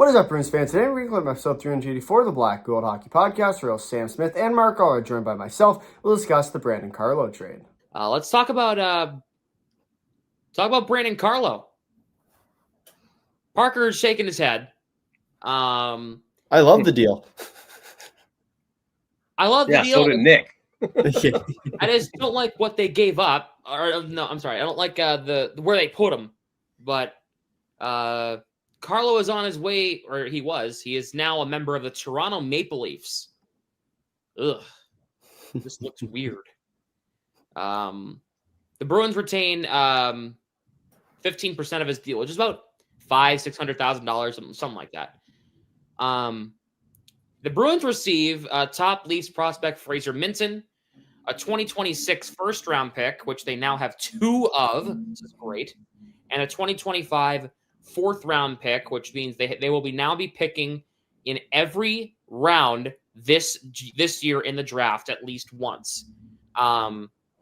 What is up, Bruins fans? Today we're going to episode 384 of the Black Gold Hockey Podcast, where Sam Smith and Mark are joined by myself. We'll discuss the Brandon Carlo trade. Let's talk about Brandon Carlo. Parker is shaking his head. I love the deal. I love the deal. Yeah, so did Nick. I just don't like what they gave up. Or no, I'm sorry. I don't like the where they put him. But Carlo is on his way, or he was. He is now a member of the Toronto Maple Leafs. Ugh, this looks weird. The Bruins retain 15% of his deal, which is about $600,000, something like that. The Bruins receive top Leafs prospect Fraser Minton, a 2026 first-round pick, which they now have 2 of. This is great. And a 2025 fourth-round pick, which means they will now be picking in every round this year in the draft at least once.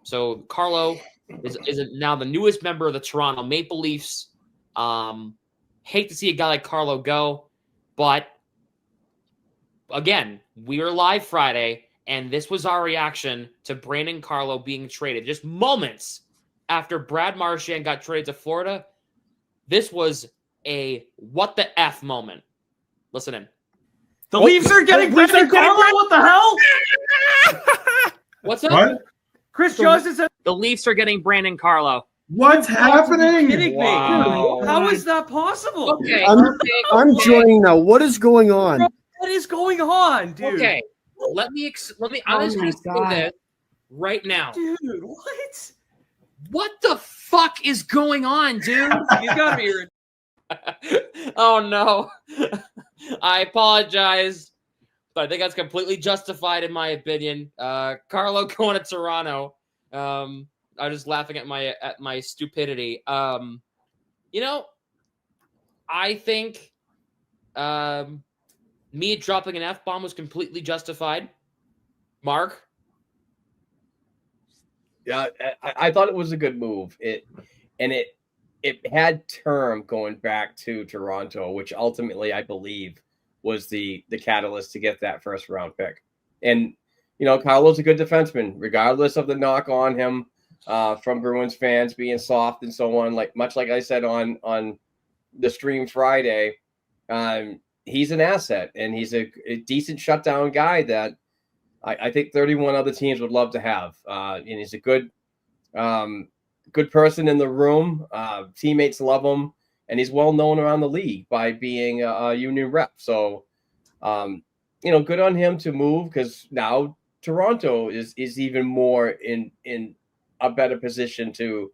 So Carlo is now the newest member of the Toronto Maple Leafs. Hate to see a guy like Carlo go, but again, we were live Friday, and this was our reaction to Brandon Carlo being traded. Just moments after Brad Marchand got traded to Florida, this was a what the F moment. Listen in. The Leafs are getting Brandon Carlo? What the hell? What's up? What? Chris Johnson said, The Leafs are getting Brandon Carlo. What's "Are you happening? kidding me? Wow. How is that possible? Okay. I'm joining now. What is going on? What is going on, dude? Okay. Let me. I'm just going to say this right now. Dude, what? What the fuck is going on, dude? You gotta be here. Oh no. I apologize. But I think that's completely justified in my opinion. Carlo going to Toronto. I'm just laughing at my stupidity. I think me dropping an F-bomb was completely justified. Mark? Yeah, I thought it was a good move. It had term going back to Toronto, which ultimately I believe was the catalyst to get that first round pick. And Carlo's a good defenseman, regardless of the knock on him from Bruins fans being soft and so on. Much like I said on the stream Friday, he's an asset and he's a decent shutdown guy that I think 31 other teams would love to have. And he's a good person in the room. Teammates love him, and he's well known around the league by being a union rep. So, good on him to move, because now Toronto is even more in a better position to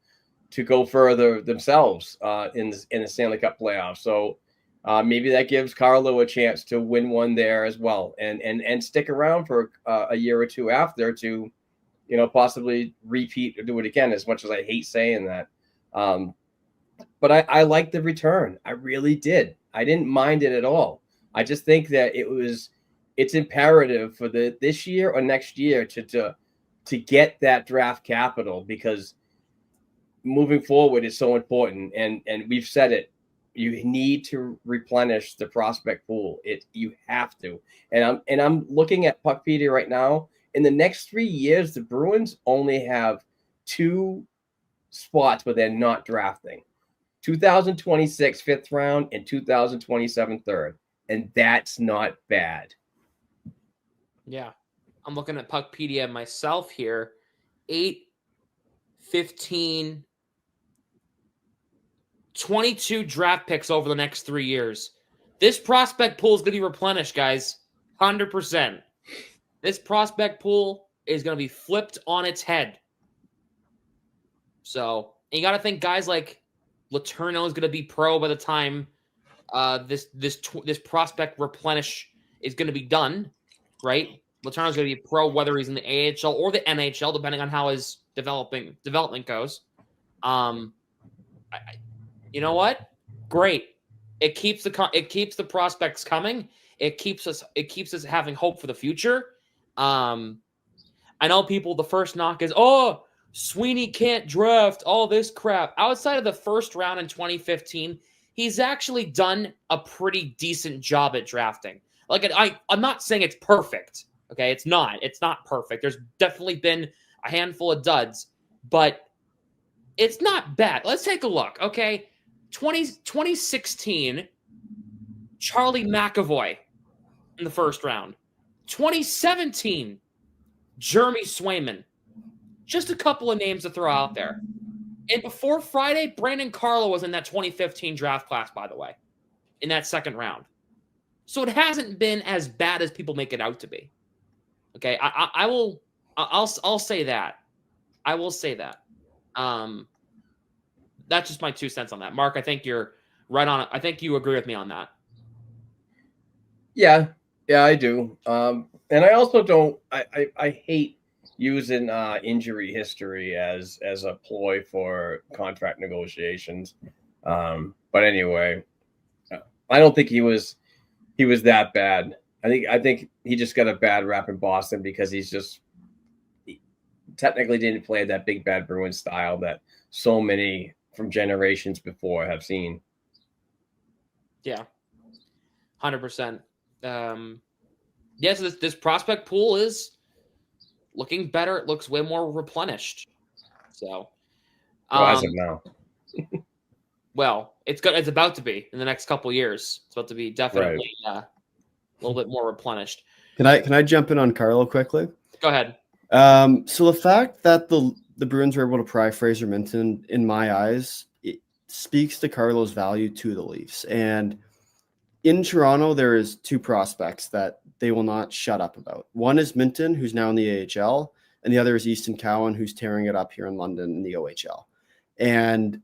go further themselves in the Stanley Cup playoffs. So maybe that gives Carlo a chance to win one there as well, and stick around for a year or two after to possibly repeat or do it again, as much as I hate saying that. But I liked the return. I really did. I didn't mind it at all. I just think that it's imperative for this year or next year to get that draft capital, because moving forward is so important. And we've said it. You need to replenish the prospect pool. You have to. And I'm looking at Puckpedia right now. In the next 3 years, the Bruins only have 2 spots where they're not drafting. 2026 fifth round and 2027 third. And that's not bad. Yeah. I'm looking at Puckpedia myself here. 8, 15, 22 draft picks over the next 3 years. This prospect pool is going to be replenished, guys. 100%. This prospect pool is going to be flipped on its head. So, and you got to think guys like Letourneau is going to be pro by the time this prospect replenish is going to be done, right? Letourneau is going to be pro whether he's in the AHL or the NHL, depending on how his development goes. You know what? Great. It keeps the prospects coming. It keeps us having hope for the future. I know people, the first knock is, Sweeney can't draft, all this crap. Outside of the first round in 2015, he's actually done a pretty decent job at drafting. Like, I'm not saying it's perfect. Okay, it's not. It's not perfect. There's definitely been a handful of duds, but it's not bad. Let's take a look. Okay, 2016, Charlie McAvoy in the first round. 2017, Jeremy Swayman. Just a couple of names to throw out there. And before Friday, Brandon Carlo was in that 2015 draft class, by the way, in that second round. So it hasn't been as bad as people make it out to be. Okay, I'll say that. I will say that. That's just my 2 cents on that. Mark, I think you're right on it. I think you agree with me on that. Yeah, I do. And I also don't. I hate using injury history as a ploy for contract negotiations. But anyway, I don't think he was that bad. I think he just got a bad rap in Boston because he technically didn't play that big bad Bruins style that so many from generations before have seen. Yeah, 100%. Yes, this prospect pool is looking better. It looks way more replenished. So, as of now, well, it's good. It's about to be in the next couple of years. It's about to be definitely a little bit more replenished. Can I jump in on Carlo quickly? Go ahead. So the fact that the Bruins were able to pry Fraser Minten, in my eyes, it speaks to Carlo's value to the Leafs. And in Toronto, there is 2 prospects that they will not shut up about. One is Minten, who's now in the AHL, and the other is Easton Cowan, who's tearing it up here in London in the OHL. And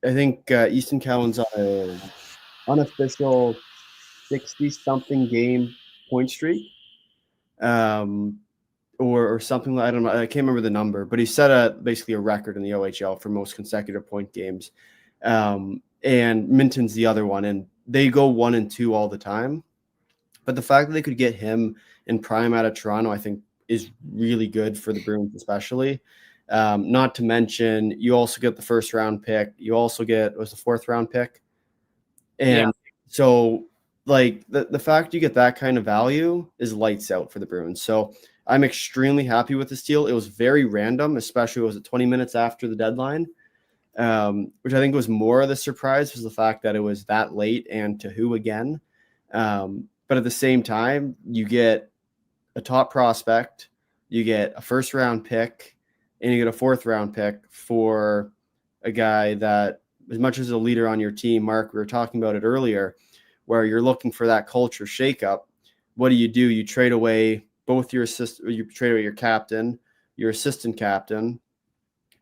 I think Easton Cowan's on an unofficial 60-something game point streak, or something. I don't know. I can't remember the number, but he set basically a record in the OHL for most consecutive point games. And Minton's the other one, and they go 1 and 2 all the time. But the fact that they could get him in prime out of Toronto, I think, is really good for the Bruins, especially. Not to mention, you also get the first round pick. You also get the 4th round pick. And so, like, the fact you get that kind of value is lights out for the Bruins. So I'm extremely happy with this deal. It was very random, especially was it 20 minutes after the deadline, which I think was more of the surprise was the fact that it was that late and to who again. But at the same time, you get a top prospect, you get a 1st round pick, and you get a 4th round pick for a guy that, as much as a leader on your team, Mark, we were talking about it earlier, where you're looking for that culture shakeup. What do? You trade away both your you trade away your captain, your assistant captain.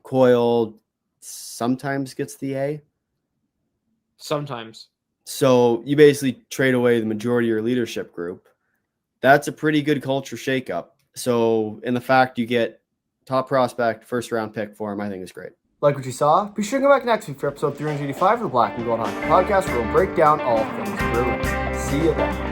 Coyle sometimes gets the A. Sometimes. So you basically trade away the majority of your leadership group. That's a pretty good culture shakeup. So, in the fact you get top prospect, 1st round pick for him, I think is great. Like what you saw? Be sure to come back next week for episode 385 of the Black and Gold Hockey Podcast, where we'll break down all things Bruins. See you then.